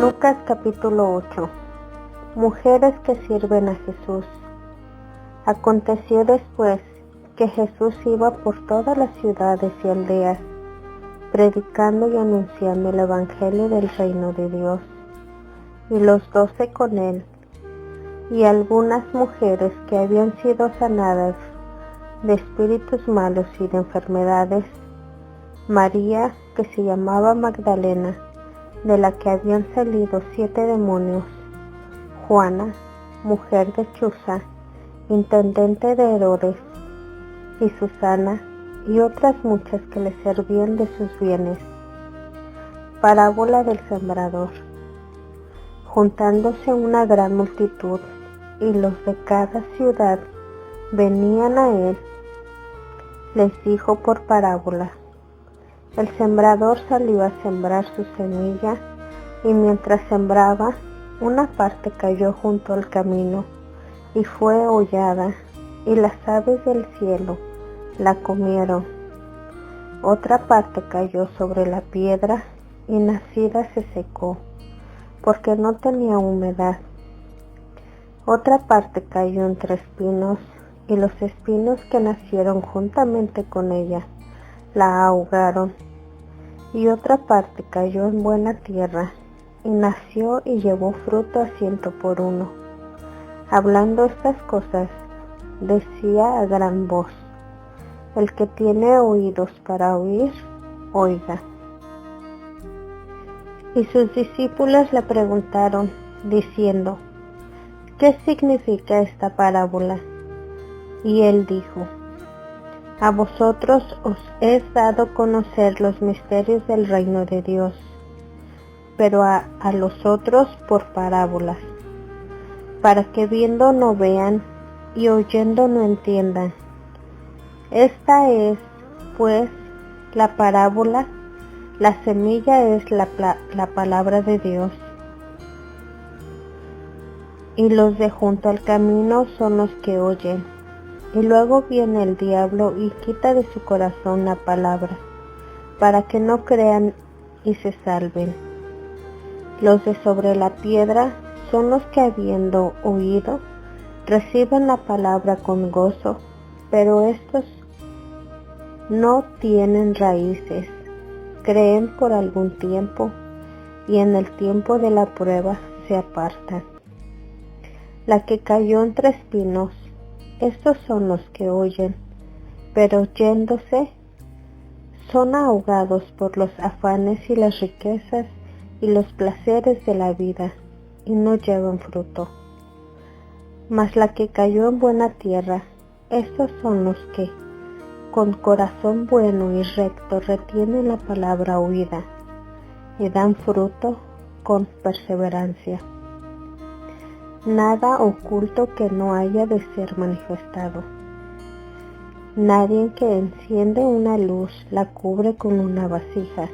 Lucas capítulo 8. Mujeres que sirven a Jesús. Aconteció después que Jesús iba por todas las ciudades y aldeas, predicando y anunciando el evangelio del reino de Dios, y los 12 con él, y algunas mujeres que habían sido sanadas de espíritus malos y de enfermedades: María, que se llamaba Magdalena, de la que habían salido 7 demonios; Juana, mujer de Chuza, intendente de Herodes; y Susana, y otras muchas que le servían de sus bienes. Parábola del sembrador. Juntándose una gran multitud, y los de cada ciudad venían a él, les dijo por parábola: El sembrador salió a sembrar su semilla, y mientras sembraba, una parte cayó junto al camino, y fue hollada, y las aves del cielo la comieron. Otra parte cayó sobre la piedra, y nacida se secó, porque no tenía humedad. Otra parte cayó entre espinos, y los espinos que nacieron juntamente con ella la ahogaron. Y otra parte cayó en buena tierra, y nació y llevó fruto a 100 por 1. Hablando estas cosas, decía a gran voz: El que tiene oídos para oír, oiga. Y sus discípulos le preguntaron, diciendo: ¿Qué significa esta parábola? Y él dijo: A vosotros os es dado conocer los misterios del reino de Dios, pero a los otros por parábolas, para que viendo no vean, y oyendo no entiendan. Esta es, pues, la parábola. La semilla es la palabra de Dios. Y los de junto al camino son los que oyen. Y luego viene el diablo y quita de su corazón la palabra, para que no crean y se salven. Los de sobre la piedra son los que, habiendo oído, reciben la palabra con gozo, pero estos no tienen raíces, creen por algún tiempo, y en el tiempo de la prueba se apartan. La que cayó entre espinos, estos son los que oyen, pero yéndose, son ahogados por los afanes y las riquezas y los placeres de la vida, y no llevan fruto. Mas la que cayó en buena tierra, estos son los que, con corazón bueno y recto, retienen la palabra oída, y dan fruto con perseverancia. Nada oculto que no haya de ser manifestado. Nadie que enciende una luz la cubre con una vasija,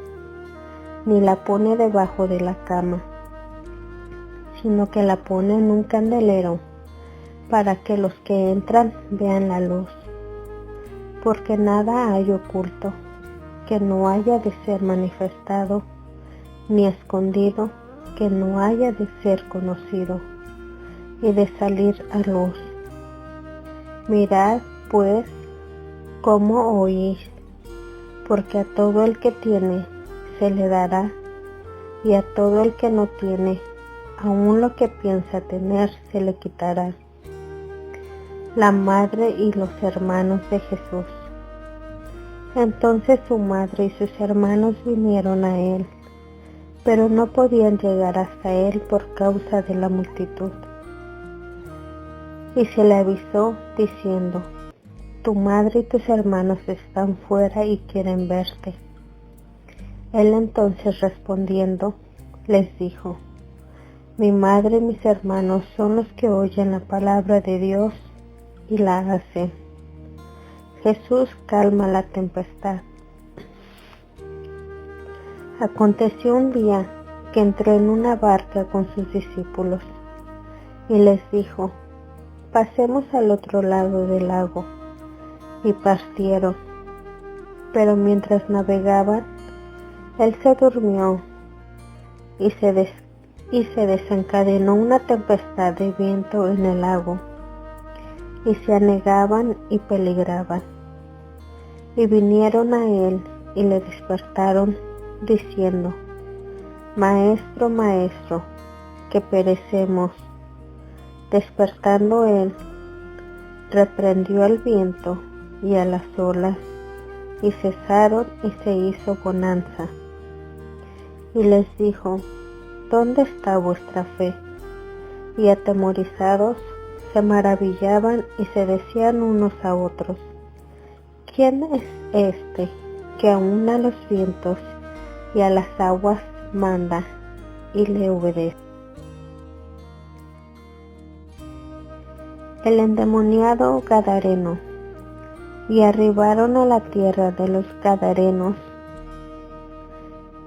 ni la pone debajo de la cama, sino que la pone en un candelero, para que los que entran vean la luz. Porque nada hay oculto que no haya de ser manifestado, ni escondido que no haya de ser conocido y de salir a luz. Mirad, pues, cómo oís, porque a todo el que tiene se le dará, y a todo el que no tiene, aun lo que piensa tener se le quitará. La madre y los hermanos de Jesús. Entonces su madre y sus hermanos vinieron a él, pero no podían llegar hasta él por causa de la multitud. Y se le avisó, diciendo: Tu madre y tus hermanos están fuera y quieren verte. Él entonces respondiendo, les dijo: Mi madre y mis hermanos son los que oyen la palabra de Dios y la hacen. Jesús calma la tempestad. Aconteció un día que entró en una barca con sus discípulos, y les dijo: Pasemos al otro lado del lago. Y partieron. Pero mientras navegaban, él se durmió, y se y se desencadenó una tempestad de viento en el lago, y se anegaban y peligraban. Y vinieron a él y le despertaron, diciendo: Maestro, maestro, que perecemos. Despertando él, reprendió al viento y a las olas, y cesaron y se hizo bonanza. Y les dijo: ¿Dónde está vuestra fe? Y atemorizados se maravillaban y se decían unos a otros: ¿Quién es este que aun a los vientos y a las aguas manda y le obedece? El endemoniado Gadareno. Y arribaron a la tierra de los Gadarenos,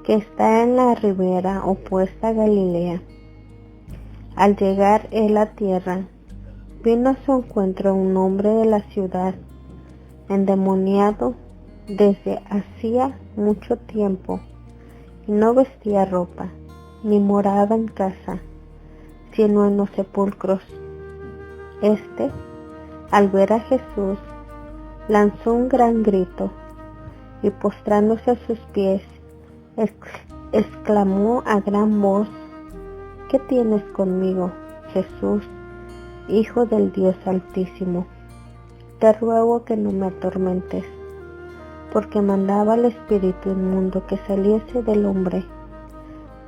que está en la ribera opuesta a Galilea. Al llegar él a tierra, vino a su encuentro un hombre de la ciudad, endemoniado desde hacía mucho tiempo, y no vestía ropa, ni moraba en casa, sino en los sepulcros. Este, al ver a Jesús, lanzó un gran grito, y postrándose a sus pies, exclamó a gran voz: ¿Qué tienes conmigo, Jesús, Hijo del Dios Altísimo? Te ruego que no me atormentes, porque mandaba al espíritu inmundo que saliese del hombre,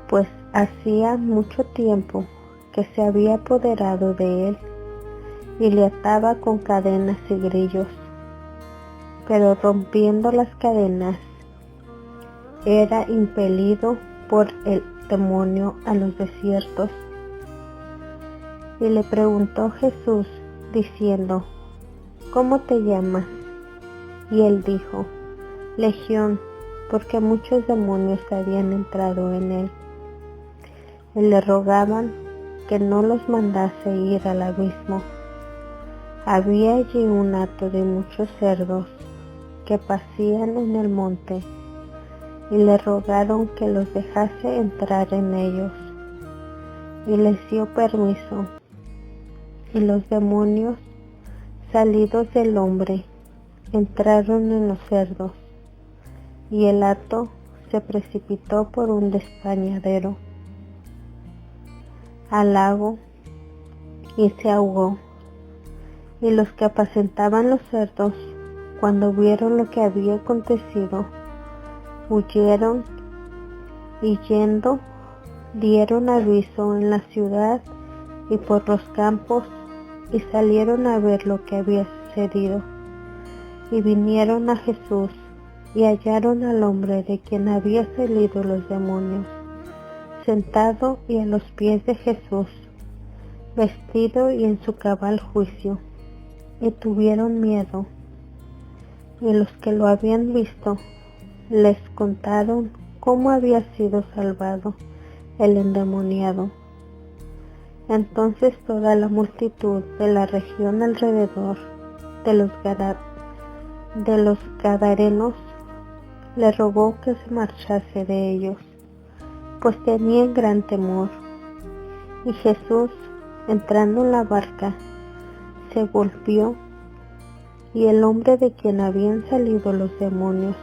pues hacía mucho tiempo que se había apoderado de él, y le ataba con cadenas y grillos. Pero rompiendo las cadenas, era impelido por el demonio a los desiertos. Y le preguntó Jesús, diciendo: ¿Cómo te llamas? Y él dijo: Legión, porque muchos demonios habían entrado en él. Y le rogaban que no los mandase ir al abismo. Había allí un hato de muchos cerdos que pacían en el monte, y le rogaron que los dejase entrar en ellos. Y les dio permiso. Y los demonios, salidos del hombre, entraron en los cerdos, y el hato se precipitó por un despeñadero al lago y se ahogó. Y los que apacentaban los cerdos, cuando vieron lo que había acontecido, huyeron, y yendo dieron aviso en la ciudad y por los campos, y salieron a ver lo que había sucedido. Y vinieron a Jesús, y hallaron al hombre de quien había salido los demonios, sentado y a los pies de Jesús, vestido y en su cabal juicio, y tuvieron miedo. Y los que lo habían visto les contaron cómo había sido salvado el endemoniado. Entonces toda la multitud de la región alrededor de los Gadarenos le rogó que se marchase de ellos, pues tenían gran temor. Y Jesús, entrando en la barca, se volvió, y el hombre de quien habían salido los demonios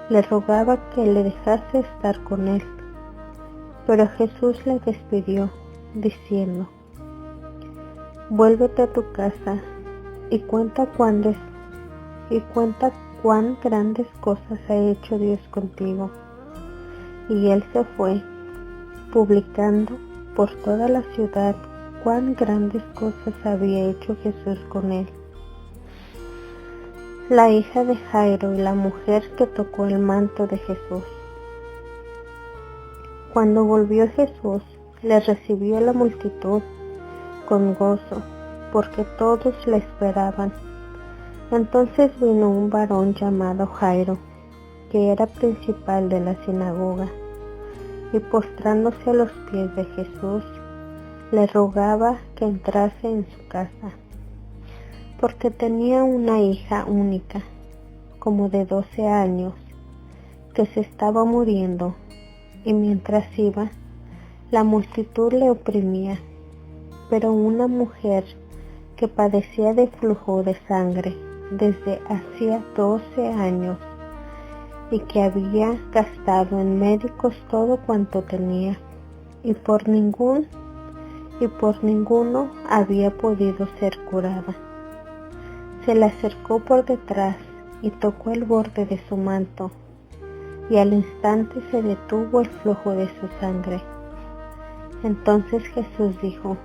le rogaba que le dejase estar con él. Pero Jesús le despidió, diciendo: Vuélvete a tu casa y cuenta cuán grandes cosas ha hecho Dios contigo. Y él se fue, publicando por toda la ciudad cuán grandes cosas había hecho Jesús con él. La hija de Jairo y la mujer que tocó el manto de Jesús. Cuando volvió Jesús, le recibió la multitud con gozo, porque todos le esperaban. Entonces vino un varón llamado Jairo, que era principal de la sinagoga, y postrándose a los pies de Jesús, le rogaba que entrase en su casa, porque tenía una hija única, como de 12 años, que se estaba muriendo, y mientras iba, La multitud le oprimía, pero una mujer que padecía de flujo de sangre desde hacía 12 años y que había gastado en médicos todo cuanto tenía, y por ninguno había podido ser curada. Se le acercó por detrás y tocó el borde de su manto, y al instante se detuvo el flujo de su sangre. Entonces Jesús dijo: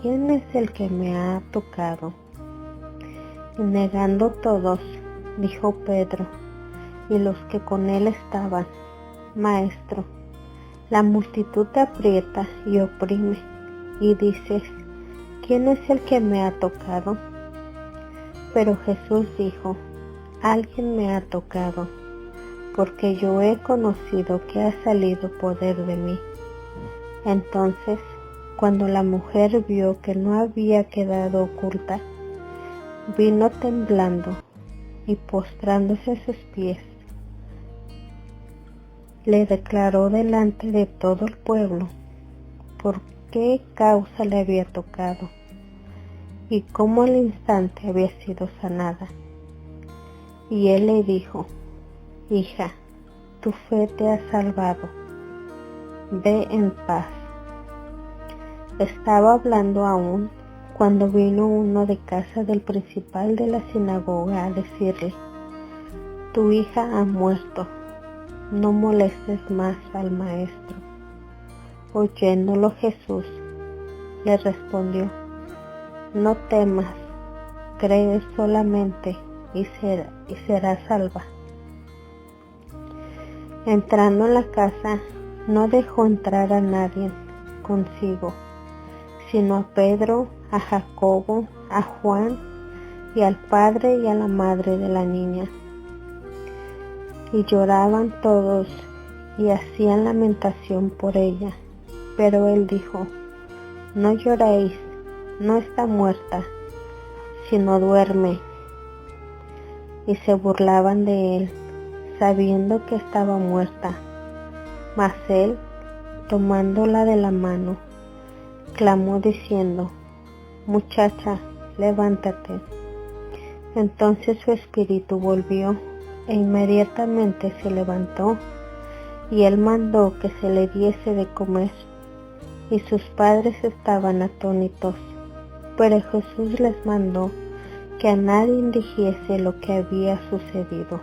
¿Quién es el que me ha tocado? Y negando todos, dijo Pedro y los que con él estaban: Maestro, la multitud te aprieta y oprime, y dices: ¿Quién es el que me ha tocado? Pero Jesús dijo: Alguien me ha tocado, porque yo he conocido que ha salido poder de mí. Entonces, cuando la mujer vio que no había quedado oculta, vino temblando y postrándose a sus pies, le declaró delante de todo el pueblo por qué causa le había tocado y cómo al instante había sido sanada. Y él le dijo: Hija, tu fe te ha salvado, ve en paz. Estaba hablando aún cuando vino uno de casa del principal de la sinagoga a decirle: Tu hija ha muerto, no molestes más al maestro. Oyéndolo Jesús le respondió: No temas, cree solamente y será salva. Entrando en la casa, no dejó entrar a nadie consigo, sino a Pedro, a Jacobo, a Juan y al padre y a la madre de la niña. Y lloraban todos y hacían lamentación por ella. Pero él dijo: No lloréis, no está muerta, sino duerme. Y se burlaban de él, sabiendo que estaba muerta. Mas él, tomándola de la mano, clamó diciendo: Muchacha, levántate. Entonces su espíritu volvió, e inmediatamente se levantó, y él mandó que se le diese de comer. Y sus padres estaban atónitos, pero Jesús les mandó que a nadie dijese lo que había sucedido.